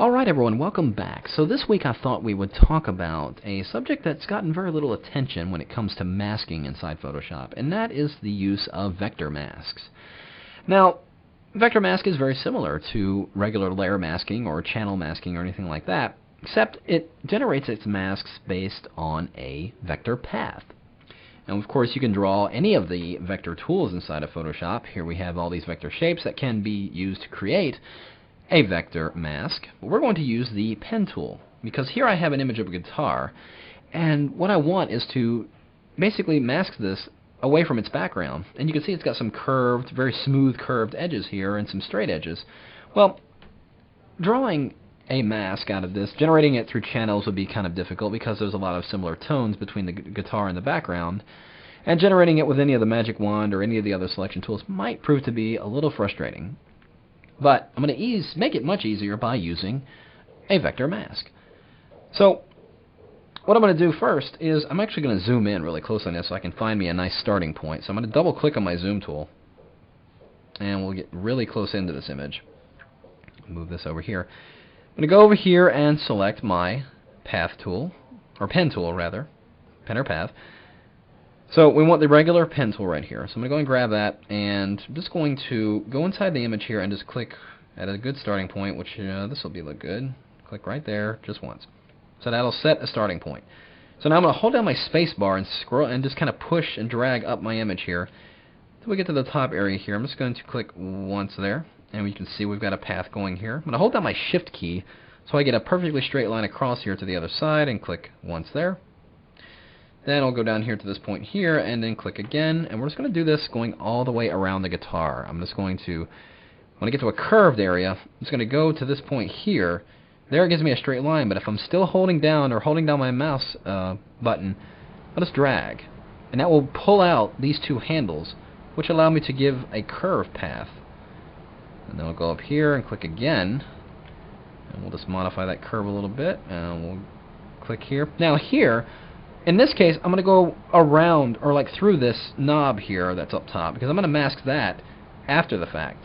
Alright everyone, welcome back. So this week I thought we would talk about a subject that's gotten very little attention when it comes to masking inside Photoshop, and that is the use of vector masks. Now, vector mask is very similar to regular layer masking or channel masking or anything like that, except it generates its masks based on a vector path. And of course you can draw any of the vector tools inside of Photoshop. Here we have all these vector shapes that can be used to create a vector mask. But we're going to use the pen tool, because here I have an image of a guitar, and what I want is to basically mask this away from its background. And you can see it's got some curved, very smooth curved edges here and some straight edges. Well, drawing a mask out of this, generating it through channels would be kind of difficult because there's a lot of similar tones between the guitar and the background, and generating it with any of the magic wand or any of the other selection tools might prove to be a little frustrating. But I'm going to make it much easier by using a vector mask. So what I'm going to do first is I'm actually going to zoom in really close on this so I can find me a nice starting point. So I'm going to double click on my zoom tool, and we'll get really close into this image. Move this over here. I'm going to go over here and select my path tool, or pen tool rather, pen or path. So we want the regular pen tool right here. So I'm going to go and grab that, and I'm just going to go inside the image here and just click at a good starting point, which this will look good. Click right there just once. So that'll set a starting point. So now I'm going to hold down my space bar and scroll and just kind of push and drag up my image here until we get to the top area here. I'm just going to click once there, and we can see we've got a path going here. I'm going to hold down my shift key so I get a perfectly straight line across here to the other side, and click once there. Then I'll go down here to this point here and then click again, and we're just going to do this going all the way around the guitar. I'm just going to, when I get to a curved area, I'm just going to go to this point here. There it gives me a straight line, but if I'm still holding down my mouse button, I'll just drag, and that will pull out these two handles, which allow me to give a curve path. And then I'll go up here and click again, and we'll just modify that curve a little bit, and we'll click here. Now here, in this case, I'm going to go around, or like through this knob here that's up top, because I'm going to mask that after the fact.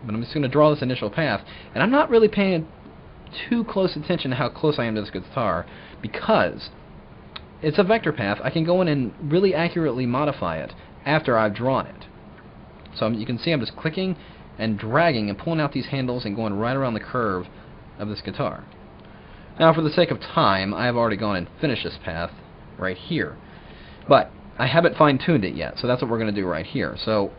But I'm just going to draw this initial path, and I'm not really paying too close attention to how close I am to this guitar, because it's a vector path. I can go in and really accurately modify it after I've drawn it. So you can see I'm just clicking and dragging and pulling out these handles and going right around the curve of this guitar. Now, for the sake of time, I have already gone and finished this path right here, but I haven't fine-tuned it yet, so that's what we're going to do right here. So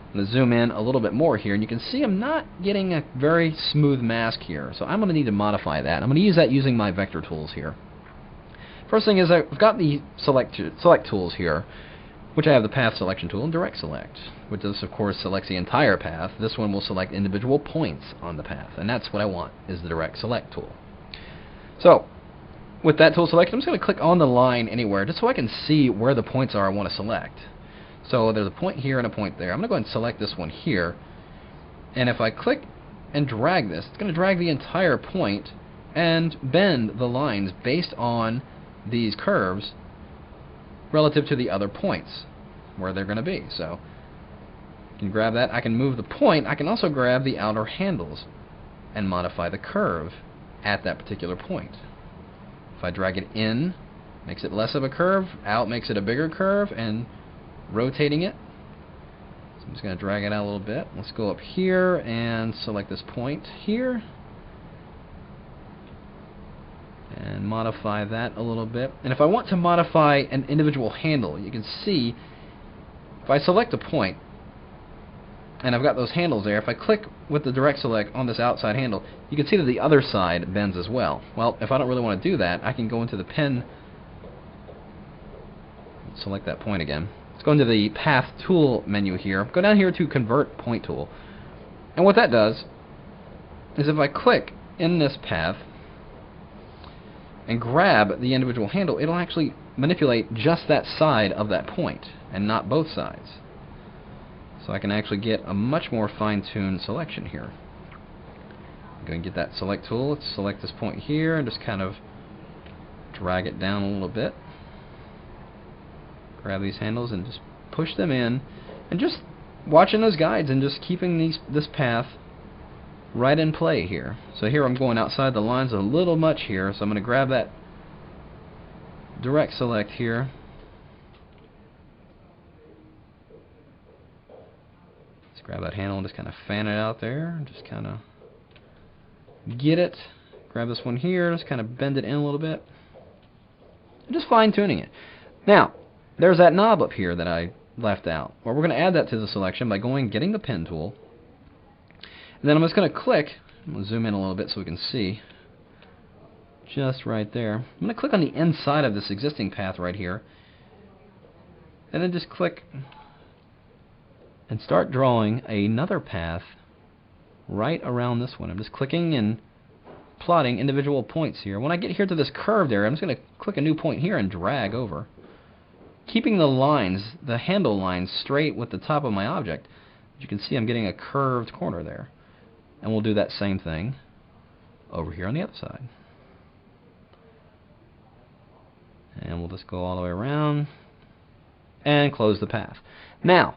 I'm going to zoom in a little bit more here, and you can see I'm not getting a very smooth mask here, so I'm going to need to modify that. I'm going to use that using my vector tools here. First thing is I've got the select tools here, which I have the path selection tool and direct select, which this of course selects the entire path. This one will select individual points on the path, and that's what I want, is the direct select tool. So with that tool selected, I'm just going to click on the line anywhere just so I can see where the points are I want to select. So there's a point here and a point there. I'm going to go ahead and select this one here, and if I click and drag this, it's going to drag the entire point and bend the lines based on these curves relative to the other points where they're going to be. So you can grab that. I can move the point. I can also grab the outer handles and modify the curve at that particular point. If I drag it in, makes it less of a curve, out makes it a bigger curve, and rotating it. So I'm just going to drag it out a little bit. Let's go up here and select this point here and modify that a little bit. And if I want to modify an individual handle, you can see if I select a point and I've got those handles there, if I click with the direct select on this outside handle, you can see that the other side bends as well. Well, if I don't really want to do that, I can go into the pen, select that point again. Let's go into the path tool menu here, go down here to convert point tool, and what that does is if I click in this path and grab the individual handle, it'll actually manipulate just that side of that point and not both sides. So I can actually get a much more fine-tuned selection here. I'm going to get that select tool. Let's select this point here and just kind of drag it down a little bit. Grab these handles and just push them in, and just watching those guides and just keeping this path right in play here. So here I'm going outside the lines a little much here, so I'm going to grab that direct select here. Let's grab that handle and just kind of fan it out there. Just kind of get it. Grab this one here, just kind of bend it in a little bit. Just fine tuning it. Now, there's that knob up here that I left out. Well, we're going to add that to the selection by getting the pen tool. And then I'm just going to click. I'm going to zoom in a little bit so we can see. Just right there. I'm going to click on the inside of this existing path right here. And then just click and start drawing another path right around this one. I'm just clicking and plotting individual points here. When I get here to this curved area, I'm just going to click a new point here and drag over. Keeping the lines, the handle lines, straight with the top of my object. As you can see, I'm getting a curved corner there. And we'll do that same thing over here on the other side. And we'll just go all the way around and close the path. Now,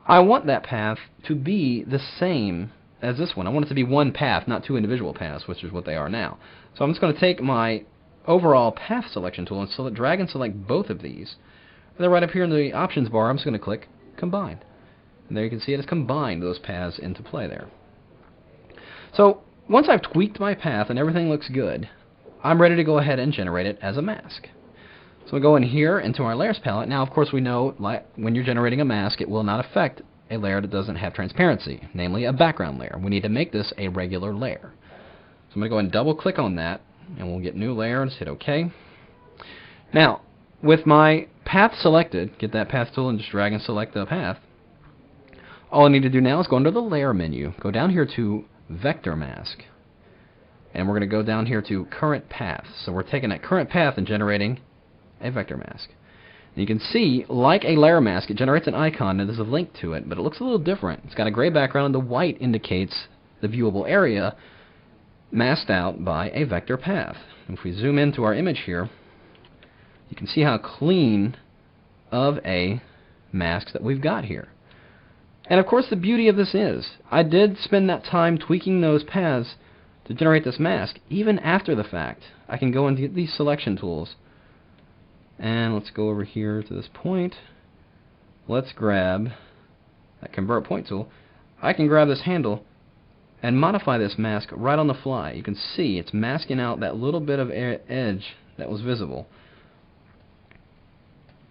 I want that path to be the same as this one. I want it to be one path, not two individual paths, which is what they are now. So I'm just going to take my overall path selection tool and drag and select both of these. And then right up here in the options bar, I'm just going to click Combine. And there you can see it has combined those paths into play there. So once I've tweaked my path and everything looks good, I'm ready to go ahead and generate it as a mask. So we go in here into our layers palette. Now, of course, we know when you're generating a mask, it will not affect a layer that doesn't have transparency, namely a background layer. We need to make this a regular layer. So I'm going to go ahead and double click on that, and we'll get new layer and just hit OK. Now, with my path selected, get that path tool and just drag and select the path. All I need to do now is go under the layer menu, go down here to Vector Mask, and we're going to go down here to Current Path. So we're taking that current path and generating a vector mask. And you can see, like a layer mask, it generates an icon and there's a link to it, but it looks a little different. It's got a gray background and the white indicates the viewable area masked out by a vector path. And if we zoom into our image here, you can see how clean of a mask that we've got here. And of course the beauty of this is, I did spend that time tweaking those paths to generate this mask. Even after the fact, I can go into these selection tools, and let's go over here to this point. Let's grab that Convert Point tool. I can grab this handle and modify this mask right on the fly. You can see it's masking out that little bit of edge that was visible.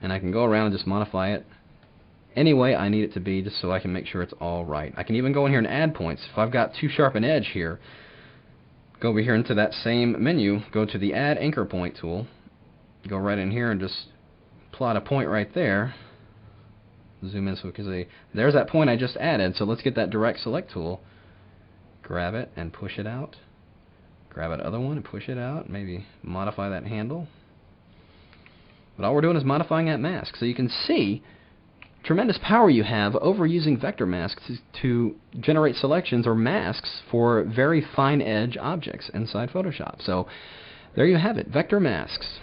And I can go around and just modify it any way I need it to be, just so I can make sure it's all right. I can even go in here and add points. If I've got too sharp an edge here, go over here into that same menu, go to the Add Anchor Point tool, go right in here and just plot a point right there. Zoom in so we can see. There's that point I just added, so let's get that Direct Select tool, grab it and push it out. Grab that other one and push it out, maybe modify that handle. But all we're doing is modifying that mask. So you can see tremendous power you have over using vector masks to generate selections or masks for very fine edge objects inside Photoshop. So there you have it, vector masks.